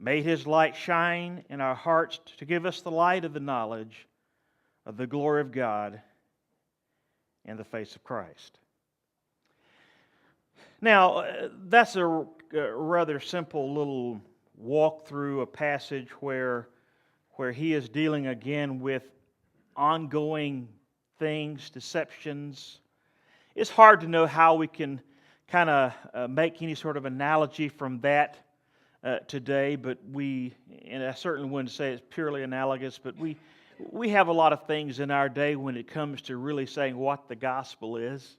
made His light shine in our hearts to give us the light of the knowledge of the glory of God in the face of Christ. Now, that's a rather simple little walk through a passage where he is dealing again with ongoing things, deceptions. It's hard to know how we can kind of make any sort of analogy from that today, but and I certainly wouldn't say it's purely analogous, but we have a lot of things in our day when it comes to really saying what the gospel is.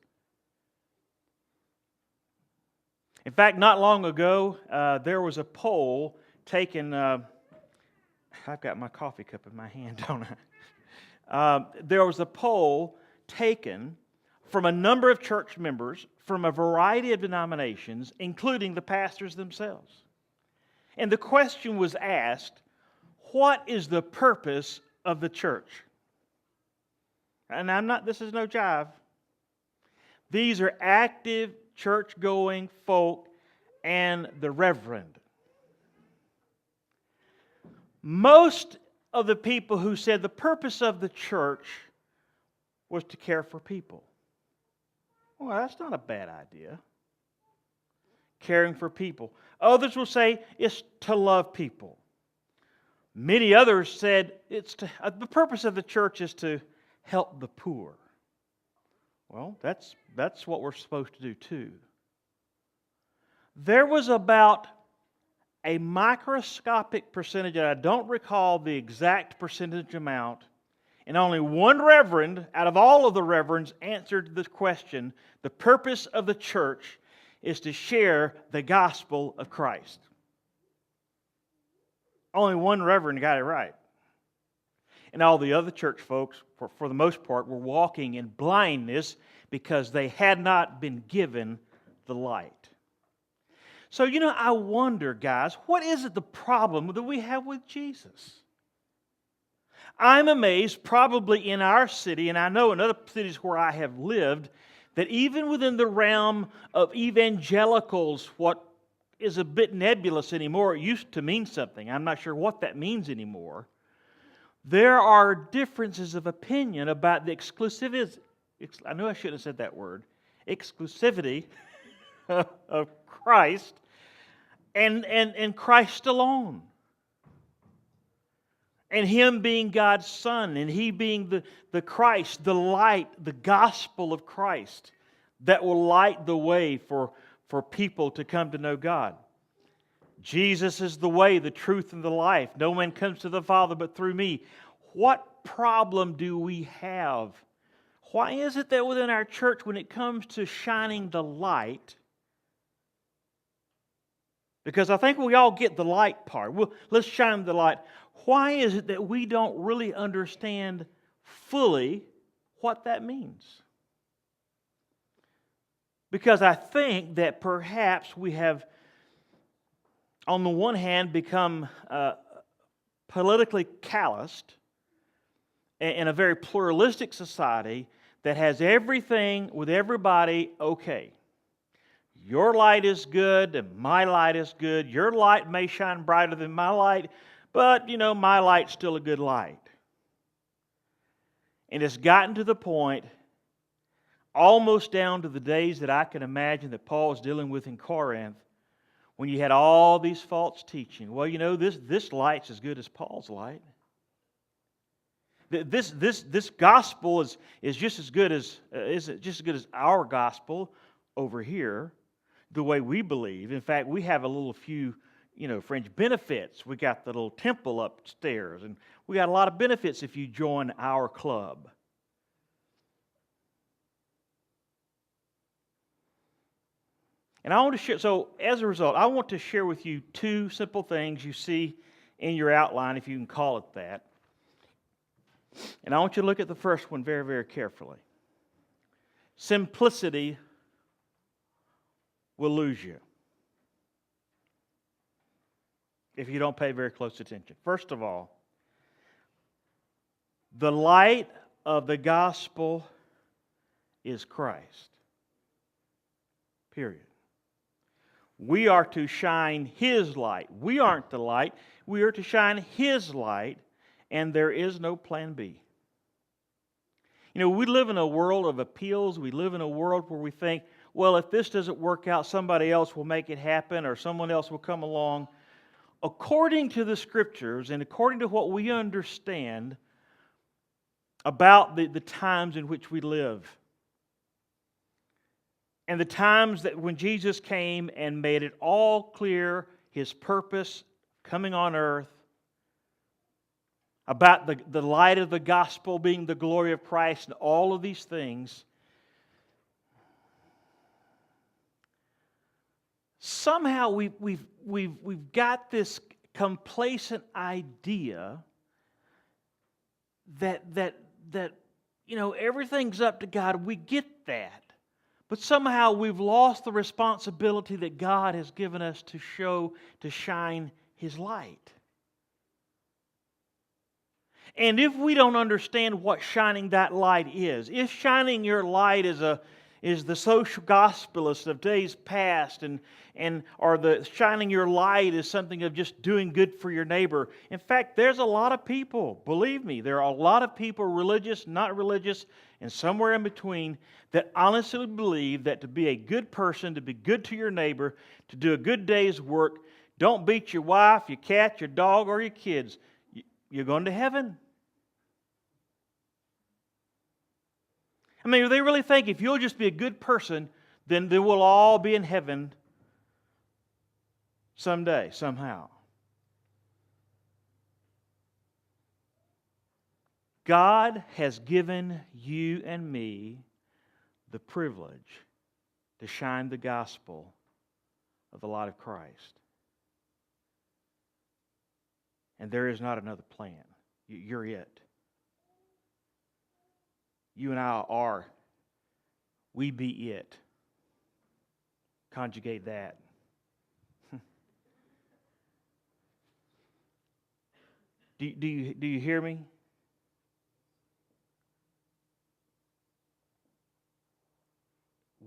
In fact, not long ago, there was a poll taken. I've got my coffee cup in my hand, don't I? There was a poll taken from a number of church members from a variety of denominations, including the pastors themselves. And the question was asked, what is the purpose of the church? And this is no jive. These are active church-going folk and the reverend. Most of the people who said the purpose of the church was to care for people. Well, that's not a bad idea. Caring for people. Others will say it's to love people. Many others said the purpose of the church is to help the poor. Well, that's what we're supposed to do too. There was about a microscopic percentage, and I don't recall the exact percentage amount, and only one reverend out of all of the reverends answered this question. The purpose of the church is to share the gospel of Christ. Only one reverend got it right. And all the other church folks, for the most part, were walking in blindness because they had not been given the light. So, I wonder, guys, what is it the problem that we have with Jesus? I'm amazed, probably in our city, and I know in other cities where I have lived, that even within the realm of evangelicals, what is a bit nebulous anymore, it used to mean something. I'm not sure what that means anymore. There are differences of opinion about the exclusivity, I know I shouldn't have said that word, exclusivity of Christ and Christ alone. And Him being God's Son, and He being the Christ, the light, the gospel of Christ that will light the way for people to come to know God. Jesus is the way, the truth, and the life. No man comes to the Father but through me. What problem do we have? Why is it that within our church, when it comes to shining the light, because I think we all get the light part. Let's shine the light. Why is it that we don't really understand fully what that means? Because I think that perhaps we have, on the one hand, become politically calloused in a very pluralistic society that has everything with everybody okay. Your light is good and my light is good. Your light may shine brighter than my light, but, my light's still a good light. And it's gotten to the point, almost down to the days that I can imagine that Paul was dealing with in Corinth, when you had all these false teaching. Well, this light's as good as Paul's light. This gospel is just as good as our gospel over here, the way we believe. In fact, we have a few fringe benefits. We got the little temple upstairs, and we got a lot of benefits if you join our club. And I want to share, so as a result, I want to share with you two simple things you see in your outline, if you can call it that. And I want you to look at the first one very, very carefully. Simplicity will lose you if you don't pay very close attention. First of all, the light of the gospel is Christ. Period. We are to shine His light. We aren't the light. We are to shine His light, and there is no plan B. You know, we live in a world of appeals. We live in a world where we think, well, if this doesn't work out, somebody else will make it happen or someone else will come along. According to the Scriptures and according to what we understand about the times in which we live, and the times that when Jesus came and made it all clear, His purpose coming on earth, about the light of the gospel being the glory of Christ and all of these things, somehow we've got this complacent idea that you know, everything's up to God. We get that. But somehow we've lost the responsibility that God has given us to shine His light. And if we don't understand what shining that light is, if shining your light is the social gospelist of days past, or the shining your light is something of just doing good for your neighbor. In fact, there's a lot of people, believe me, there are a lot of people, religious, not religious, and somewhere in between, that honestly believe that to be a good person, to be good to your neighbor, to do a good day's work, don't beat your wife, your cat, your dog, or your kids, you're going to heaven. I mean, they really think if you'll just be a good person, then we'll all be in heaven someday, somehow. God has given you and me the privilege to shine the gospel of the light of Christ. And there is not another plan. You're it. You and I are. We be it. Conjugate that. Do you hear me?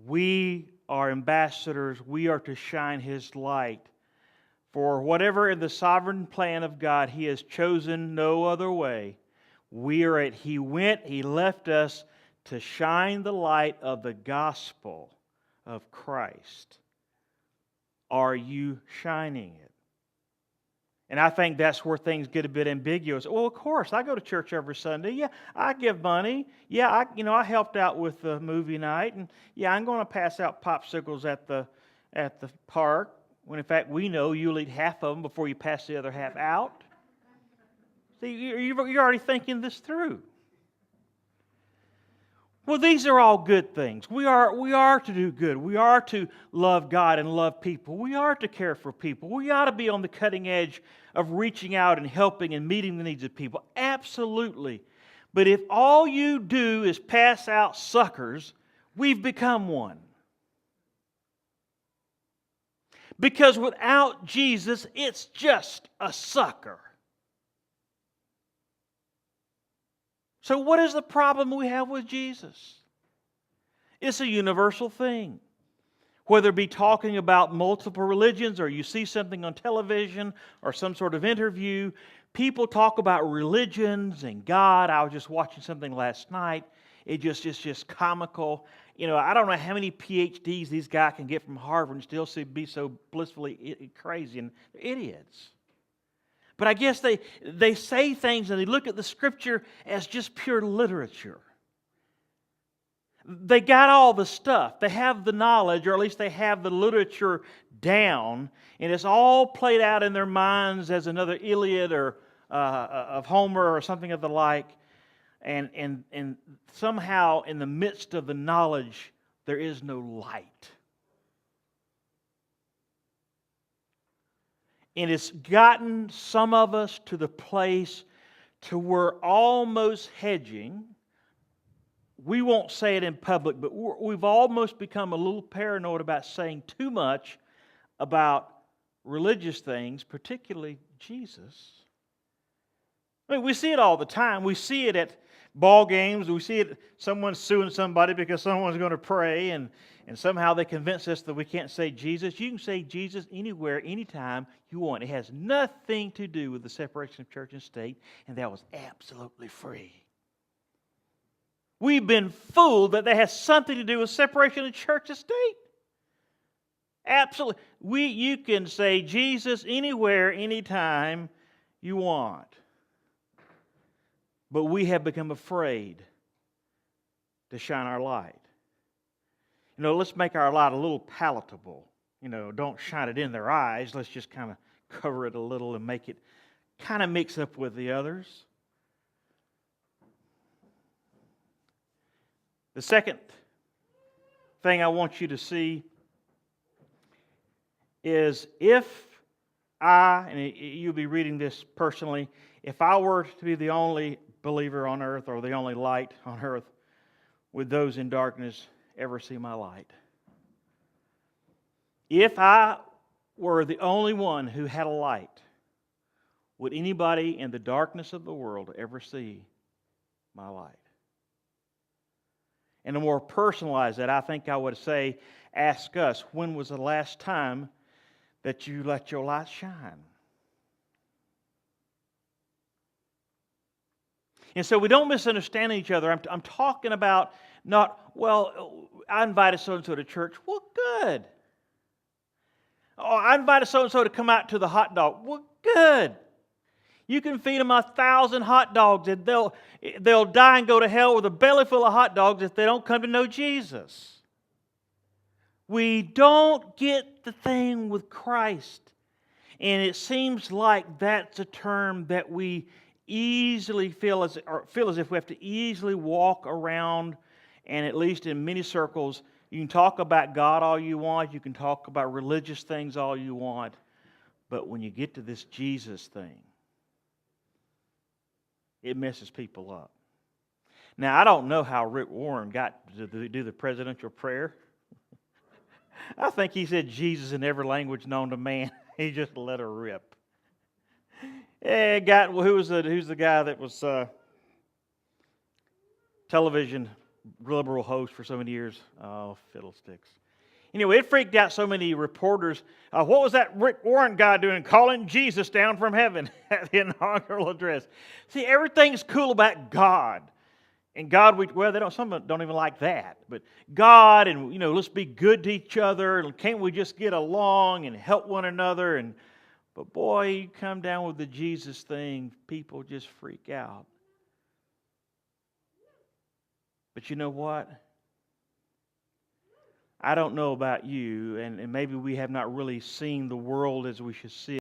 We are ambassadors. We are to shine His light. For whatever in the sovereign plan of God He has chosen no other way, we are it. He went, He left us to shine the light of the gospel of Christ. Are you shining it? And I think that's where things get a bit ambiguous. Well, of course, I go to church every Sunday. Yeah, I give money. Yeah, I helped out with the movie night. And yeah, I'm going to pass out popsicles at the park. When in fact we know you'll eat half of them before you pass the other half out. See, you're already thinking this through. Well, these are all good things. We are to do good. We are to love God and love people. We are to care for people. We ought to be on the cutting edge of reaching out and helping and meeting the needs of people. Absolutely. But if all you do is pass out suckers, we've become one. Because without Jesus, it's just a sucker. So what is the problem we have with Jesus? It's a universal thing. Whether it be talking about multiple religions or you see something on television or some sort of interview, people talk about religions and God. I was just watching something last night. It's just comical. You know, I don't know how many PhDs these guys can get from Harvard and still be so blissfully crazy, and they're idiots. But I guess they say things and they look at the Scripture as just pure literature. They got all the stuff. They have the knowledge, or at least they have the literature down, and it's all played out in their minds as another Iliad or of Homer or something of the like. And somehow in the midst of the knowledge, there is no light. And it's gotten some of us to the place to where almost hedging. We won't say it in public, but we've almost become a little paranoid about saying too much about religious things, particularly Jesus. I mean, we see it all the time. We see it at ball games. We see it, someone suing somebody because someone's going to pray, and somehow they convince us that we can't say Jesus. You can say Jesus anywhere, anytime you want. It has nothing to do with the separation of church and state, and that was absolutely free. We've been fooled that has something to do with separation of church and state. Absolutely. You can say Jesus anywhere, anytime you want. But we have become afraid to shine our light. Let's make our light a little palatable. Don't shine it in their eyes. Let's just kind of cover it a little and make it kind of mix up with the others. The second thing I want you to see is and you'll be reading this personally, if I were to be the only believer on earth or the only light on earth, would those in darkness ever see my light? If I were the only one who had a light, would anybody in the darkness of the world ever see my light? And to more personalize that, I think I would say, ask us, when was the last time that you let your light shine? And so we don't misunderstand each other. I'm talking about not, well, I invited so-and-so to church. Well, good. Oh, I invited so-and-so to come out to the hot dog. Well, good. You can feed them 1,000 hot dogs, and they'll die and go to hell with a belly full of hot dogs if they don't come to know Jesus. We don't get the thing with Christ. And it seems like that's a term that we easily feel as if we have to easily walk around, and at least in many circles, you can talk about God all you want, you can talk about religious things all you want, but when you get to this Jesus thing, it messes people up. Now, I don't know how Rick Warren got to do the presidential prayer. I think he said Jesus in every language known to man. He just let her rip. Who's the guy that was television liberal host for so many years? Oh, fiddlesticks. Anyway, it freaked out so many reporters. What was that Rick Warren guy doing, calling Jesus down from heaven at the inaugural address? See, everything's cool about God. And God, some don't even like that. But God, and let's be good to each other. And can't we just get along and help one another? But boy, you come down with the Jesus thing, people just freak out. But you know what? I don't know about you, and maybe we have not really seen the world as we should see it.